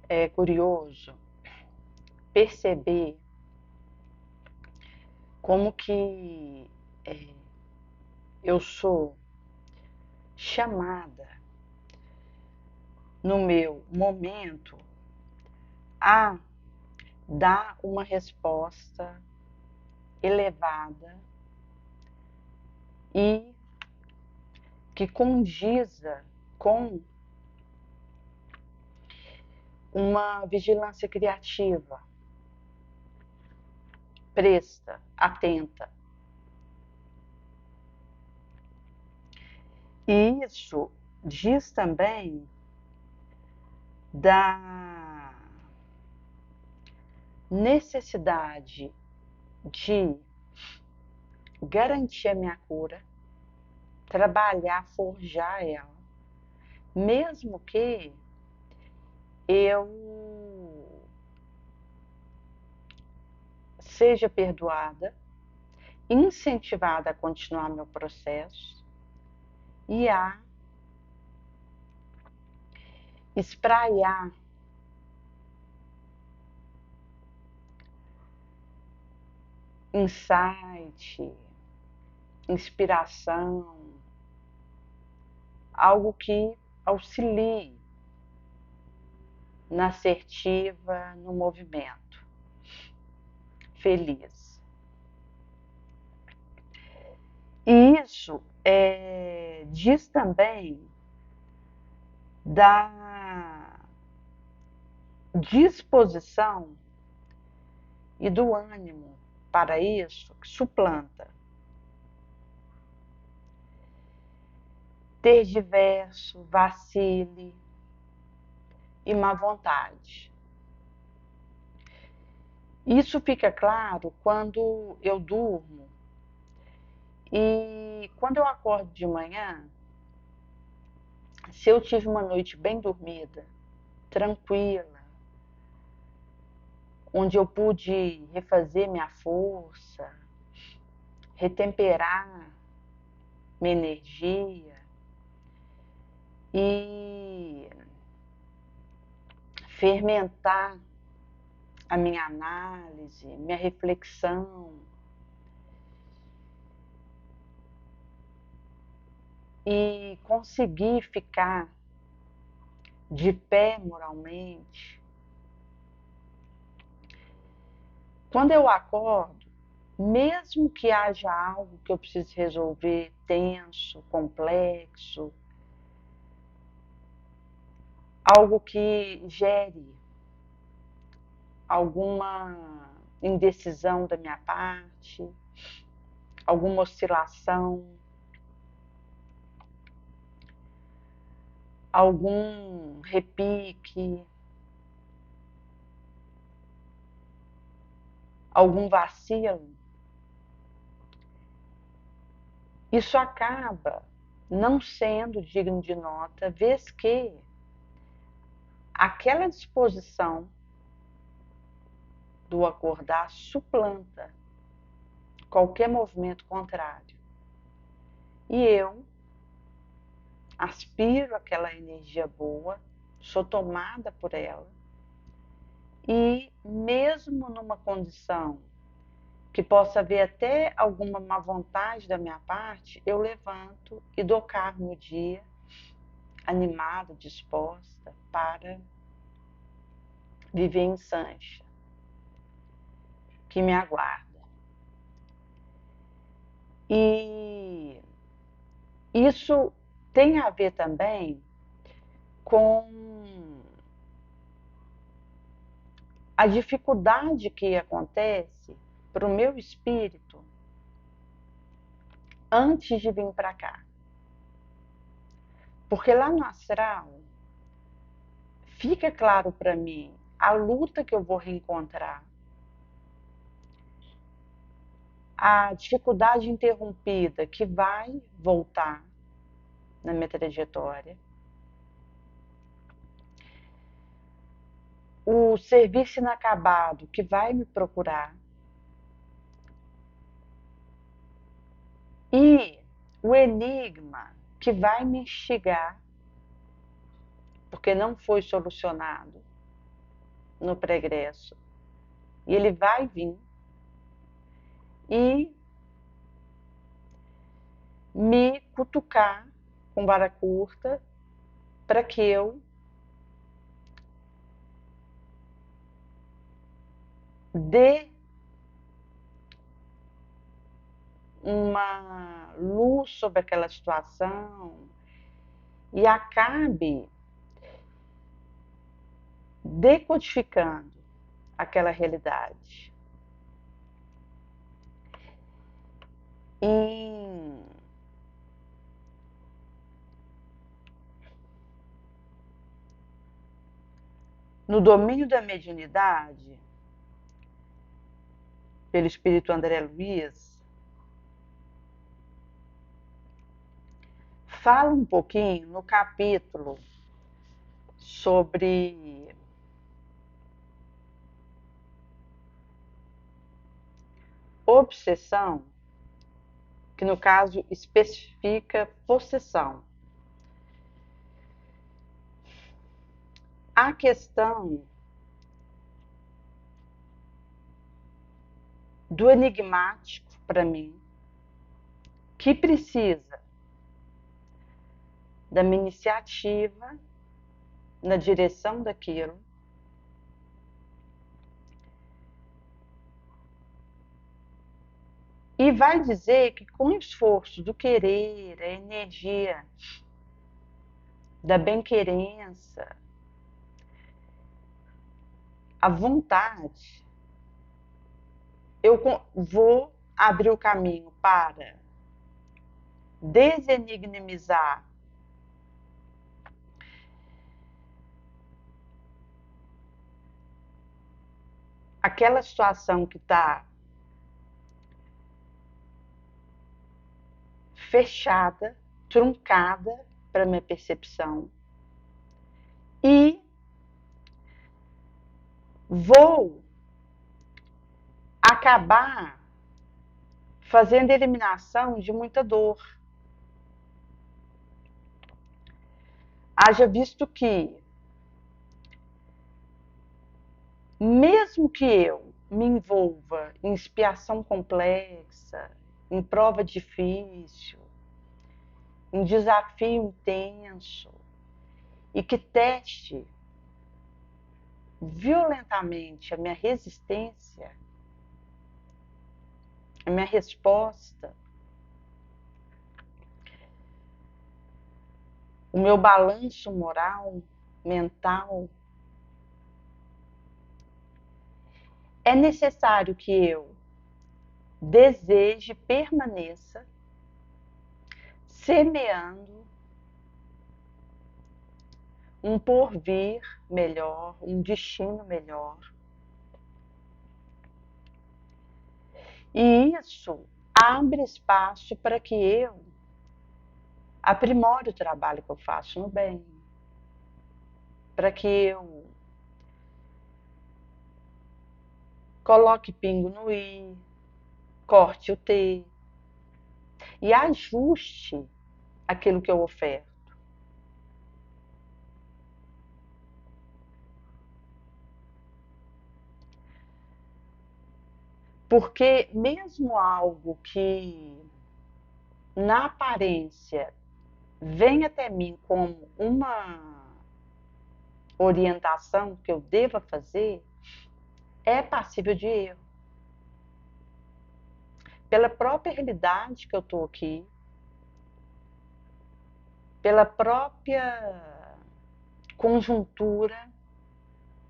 É curioso perceber como que eu sou chamada no meu momento a dar uma resposta elevada e que condiza com uma vigilância criativa, presta, atenta. E isso diz também da necessidade de garantir a minha cura, trabalhar, forjar ela, mesmo que eu seja perdoada, incentivada a continuar meu processo e a espraiar insight, inspiração, algo que auxilie na assertiva, no movimento feliz. E isso diz também da disposição e do ânimo para isso que suplanta ter diverso, vacile e má vontade. Isso fica claro quando eu durmo e quando eu acordo de manhã, se eu tive uma noite bem dormida, tranquila, onde eu pude refazer minha força, retemperar minha energia e fermentar a minha análise, minha reflexão e conseguir ficar de pé moralmente. Quando eu acordo, mesmo que haja algo que eu precise resolver tenso, complexo, algo que gere alguma indecisão da minha parte, alguma oscilação, algum repique, algum vacilo, isso acaba não sendo digno de nota, vez que aquela disposição do acordar suplanta qualquer movimento contrário. E eu aspiro aquela energia boa, sou tomada por ela, e mesmo numa condição que possa haver até alguma má vontade da minha parte, eu levanto e dou carro no dia, animada, disposta para viver em Sancha, que me aguarda. E isso tem a ver também com a dificuldade que acontece para o meu espírito antes de vir para cá. Porque lá no astral fica claro para mim a luta que eu vou reencontrar, a dificuldade interrompida que vai voltar na minha trajetória, o serviço inacabado que vai me procurar e o enigma que vai me instigar, porque não foi solucionado, no pregresso. E ele vai vir e me cutucar com vara curta para que eu dê uma luz sobre aquela situação e acabe decodificando aquela realidade. No domínio da mediunidade, pelo espírito André Luiz, fala um pouquinho no capítulo sobre obsessão, que no caso especifica possessão. A questão do enigmático, para mim, que precisa da minha iniciativa na direção daquilo, e vai dizer que com o esforço do querer, a energia da bem-querença, a vontade, eu vou abrir o caminho para desenigmizar aquela situação que está fechada, truncada para minha percepção, e vou acabar fazendo eliminação de muita dor. Haja visto que, mesmo que eu me envolva em expiação complexa, em prova difícil, em desafio intenso, e que teste violentamente a minha resistência, a minha resposta, o meu balanço moral, mental, é necessário que eu deseje, permaneça semeando um porvir melhor, um destino melhor. E isso abre espaço para que eu aprimore o trabalho que eu faço no bem, para que eu coloque pingo no i, corte o t e ajuste aquilo que eu oferto. Porque mesmo algo que na aparência vem até mim como uma orientação que eu deva fazer, é passível de erro. Pela própria realidade que eu estou aqui, pela própria conjuntura,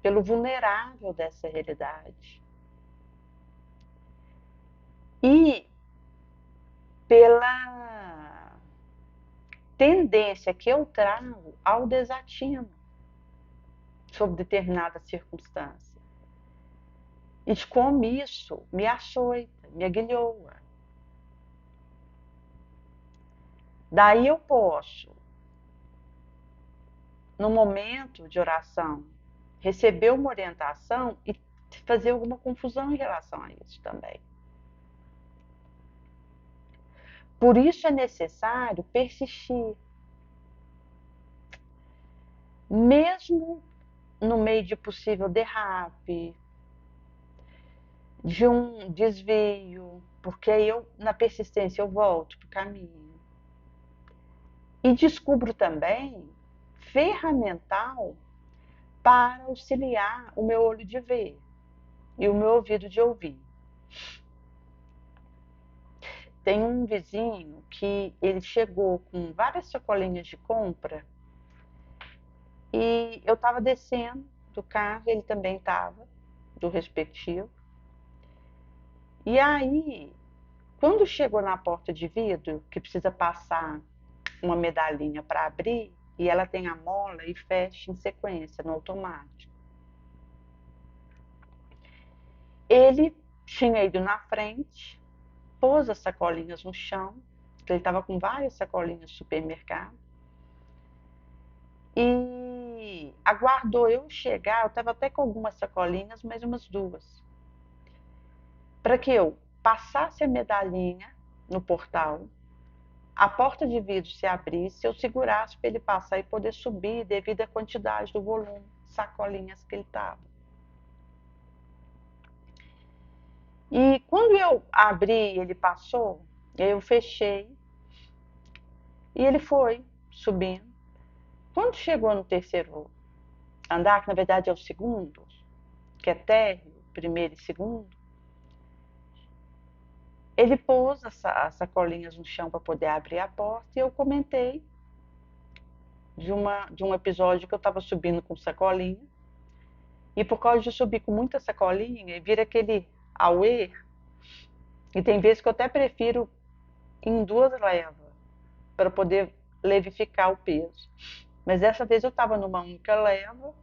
pelo vulnerável dessa realidade. E pela tendência que eu trago ao desatino sobre determinada circunstância. E de como isso me açoita, me aguilhoa. Daí eu posso, no momento de oração, receber uma orientação e fazer alguma confusão em relação a isso também. Por isso é necessário persistir. Mesmo no meio de possível derrape, de um desvio, porque aí eu, na persistência, eu volto para o caminho. E descubro também ferramental para auxiliar o meu olho de ver e o meu ouvido de ouvir. Tem um vizinho que ele chegou com várias sacolinhas de compra e eu estava descendo do carro, ele também estava, do respectivo. E aí, quando chegou na porta de vidro, que precisa passar uma medalhinha para abrir, e ela tem a mola e fecha em sequência, no automático. Ele tinha ido na frente, pôs as sacolinhas no chão, ele estava com várias sacolinhas de supermercado, e aguardou eu chegar, eu estava até com algumas sacolinhas, mais umas duas, para que eu passasse a medalhinha no portal, a porta de vidro se abrisse, eu segurasse para ele passar e poder subir devido à quantidade do volume de sacolinhas que ele estava. E quando eu abri, ele passou, eu fechei e ele foi subindo. Quando chegou no terceiro andar, que na verdade é o segundo, que é térreo, primeiro e segundo, ele pôs as sacolinhas no chão para poder abrir a porta e eu comentei de um episódio que eu estava subindo com sacolinha e por causa de subir com muita sacolinha, vira aquele auê, e tem vezes que eu até prefiro em duas levas para poder levificar o peso. Mas dessa vez eu estava numa única leva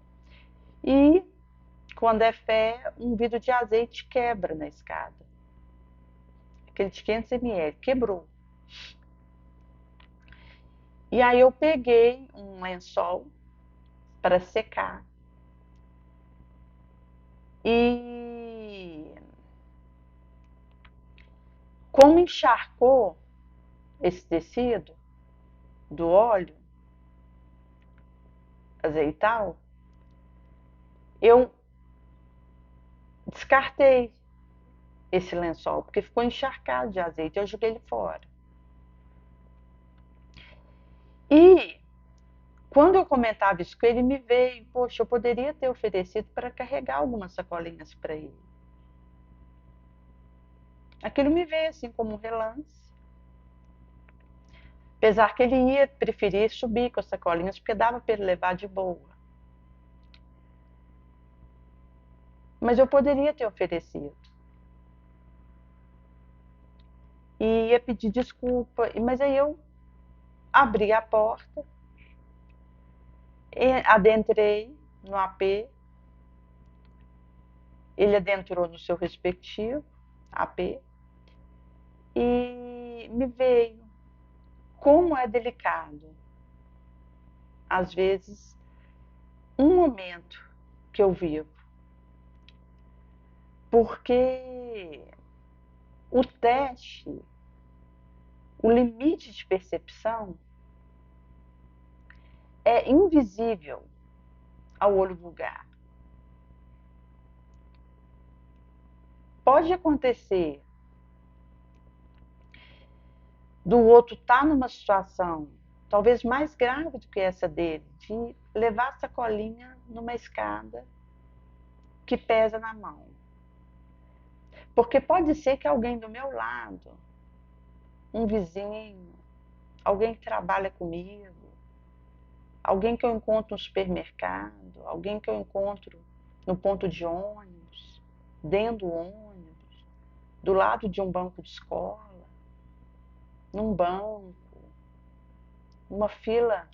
e quando é fé, um vidro de azeite quebra na escada. Aquele de 500 ml, quebrou. E aí eu peguei um lençol para secar. E como encharcou esse tecido do óleo azeital, eu descartei esse lençol, porque ficou encharcado de azeite, eu joguei ele fora. E quando eu comentava isso com ele, me veio, poxa, eu poderia ter oferecido para carregar algumas sacolinhas para ele. Aquilo me veio assim como um relance. Apesar que ele ia preferir subir com as sacolinhas, porque dava para ele levar de boa. Mas eu poderia ter oferecido. E ia pedir desculpa, mas aí eu abri a porta, adentrei no AP, ele adentrou no seu respectivo AP e me veio como é delicado, às vezes, um momento que eu vivo, porque o teste, o limite de percepção é invisível ao olho vulgar. Pode acontecer do outro estar numa situação talvez mais grave do que essa dele, de levar a sacolinha numa escada que pesa na mão. Porque pode ser que alguém do meu lado, um vizinho, alguém que trabalha comigo, alguém que eu encontro no supermercado, alguém que eu encontro no ponto de ônibus, dentro do ônibus, do lado de um banco de escola, num banco, numa fila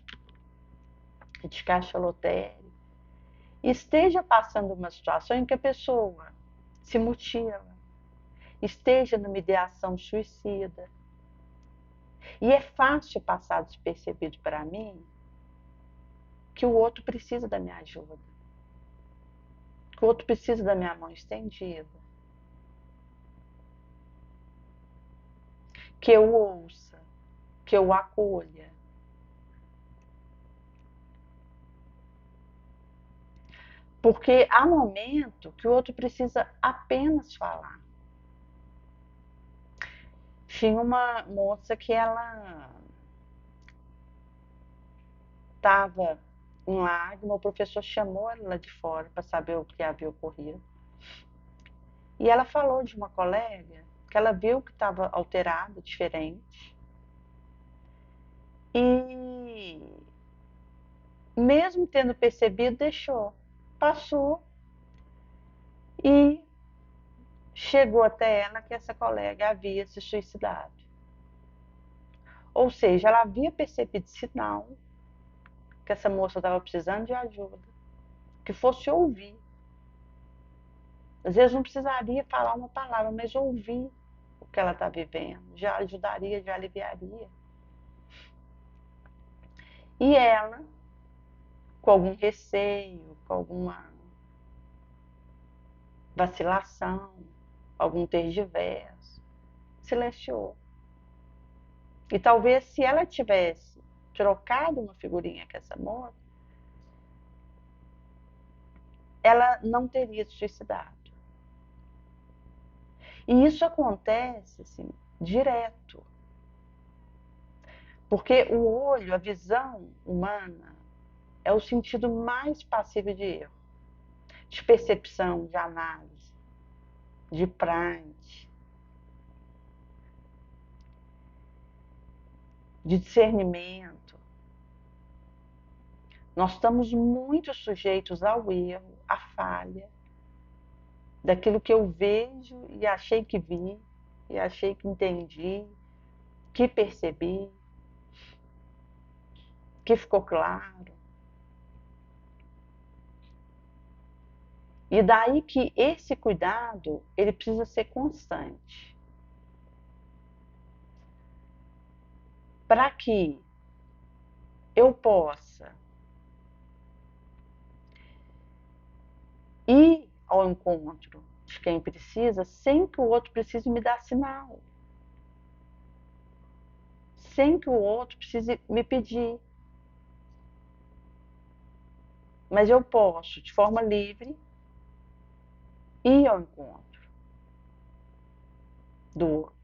de caixa lotérica, esteja passando uma situação em que a pessoa se mutila, esteja numa ideação suicida. E é fácil passar despercebido para mim que o outro precisa da minha ajuda, que o outro precisa da minha mão estendida, que eu ouça, que eu acolha. Porque há momento que o outro precisa apenas falar. Tinha uma moça que ela estava em lágrima, o professor chamou ela lá de fora para saber o que havia ocorrido. E ela falou de uma colega que ela viu que estava alterada, diferente. E mesmo tendo percebido, deixou. Passou e chegou até ela que essa colega havia se suicidado. Ou seja, ela havia percebido sinal que essa moça estava precisando de ajuda, que fosse ouvir. Às vezes não precisaria falar uma palavra, mas ouvir o que ela está vivendo já ajudaria, já aliviaria. E ela, com algum receio, com alguma vacilação, algum tergiverso, silenciou. E talvez se ela tivesse trocado uma figurinha com essa moça, ela não teria se suicidado. E isso acontece assim, direto. Porque o olho, a visão humana, é o sentido mais passível de erro, de percepção, de análise, de pranto, de discernimento. Nós estamos muito sujeitos ao erro, à falha, daquilo que eu vejo e achei que vi, e achei que entendi, que percebi, que ficou claro. E daí que esse cuidado, ele precisa ser constante. Para que eu possa ir ao encontro de quem precisa sem que o outro precise me dar sinal. Sem que o outro precise me pedir. Mas eu posso, de forma livre, ir ao encontro do outro.